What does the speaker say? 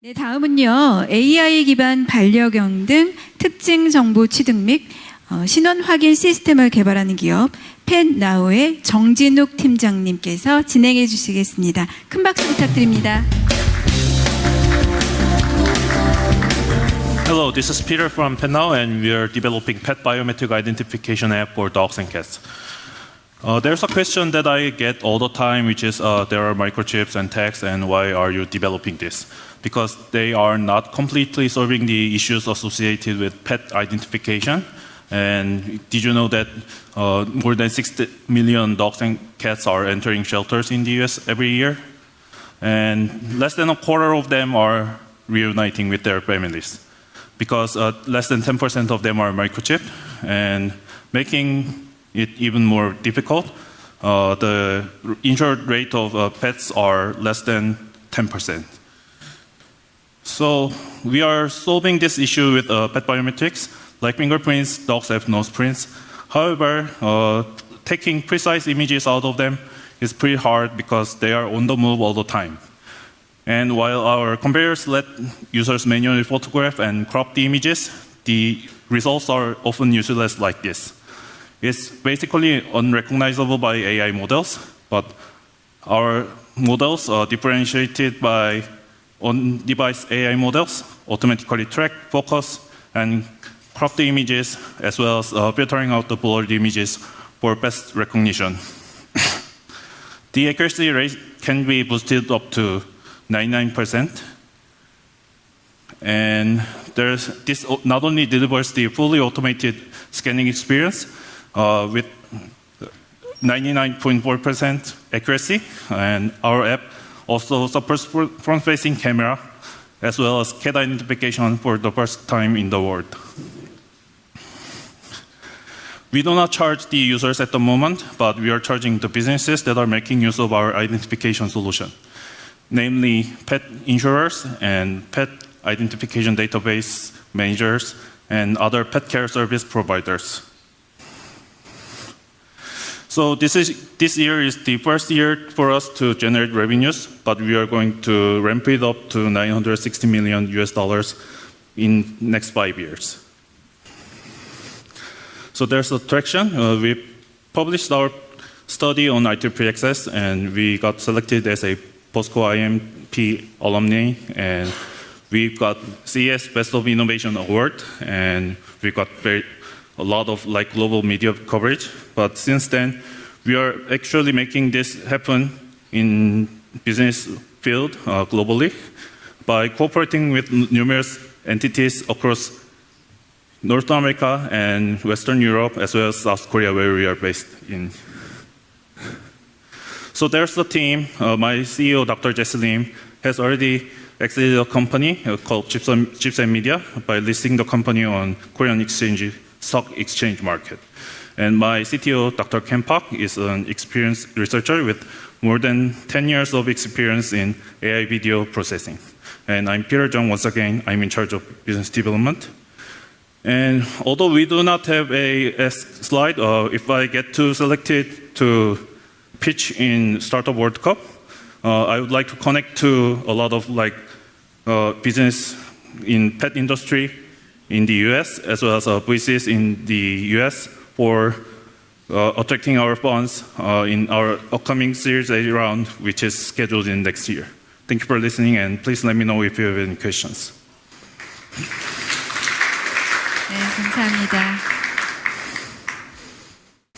네, 다음은요. AI 기반 반려견 등 특징 정보 취득 및 신원 확인 시스템을 개발하는 기업 펫나우의 정진욱 팀장님께서 진행해 주시겠습니다. 큰 박수 부탁드립니다. Hello, this is Peter from 펫나우, and we are developing pet biometric identification app for dogs and cats. There's a question that I get all the time, which is there are microchips and tags, and why are you developing this? Because they are not completely solving the issues associated with pet identification. And did you know that more than 60 million dogs and cats are entering shelters in the US every year? And less than a quarter of them are reuniting with their families. Because less than 10% of them are microchipped, and making it even more difficult, the injured rate of pets are less than 10%. So we are solving this issue with pet biometrics. Like fingerprints, dogs have nose prints. However, taking precise images out of them is pretty hard because they are on the move all the time. And while our conveyors let users manually photograph and crop the images, the results are often useless like this. It's basically unrecognizable by AI models, but our models are differentiated by on-device AI models, automatically track, focus, and crop the images, as well as filtering out the blurred images for best recognition. The accuracy rate can be boosted up to 99%. And this not only delivers the fully automated scanning experience with 99.4% accuracy, and our app also supports front-facing camera as well as cat identification for the first time in the world. We do not charge the users at the moment, but we are charging the businesses that are making use of our identification solution, namely pet insurers and pet identification database managers and other pet care service providers. So this year is the first year for us to generate revenues, but we are going to ramp it up to $960 million in next 5 years. So there's a traction. We published our study on IEEE access, and we got selected as a POSCO IMP alumni, and we got CES Best of Innovation Award, and we got a lot of global media coverage. But since then, we are actually making this happen in business field globally by cooperating with numerous entities across North America and Western Europe, as well as South Korea, where we are based in. So there's the team. My CEO, Dr. Jesse Lim, has already exited a company called Chips and Media by listing the company on Korean stock exchange market. And my CTO, Dr. Ken Park, is an experienced researcher with more than 10 years of experience in AI video processing. And I'm Peter Jung. Once again, I'm in charge of business development. And although we do not have a slide, if I get selected to pitch in Startup World Cup, I would like to connect to a lot of business in pet industry in the US, as well as VCs in the US for attracting our funds in our upcoming Series A round, which is scheduled in next year. Thank you for listening, and please let me know if you have any questions. 네, 감사합니다.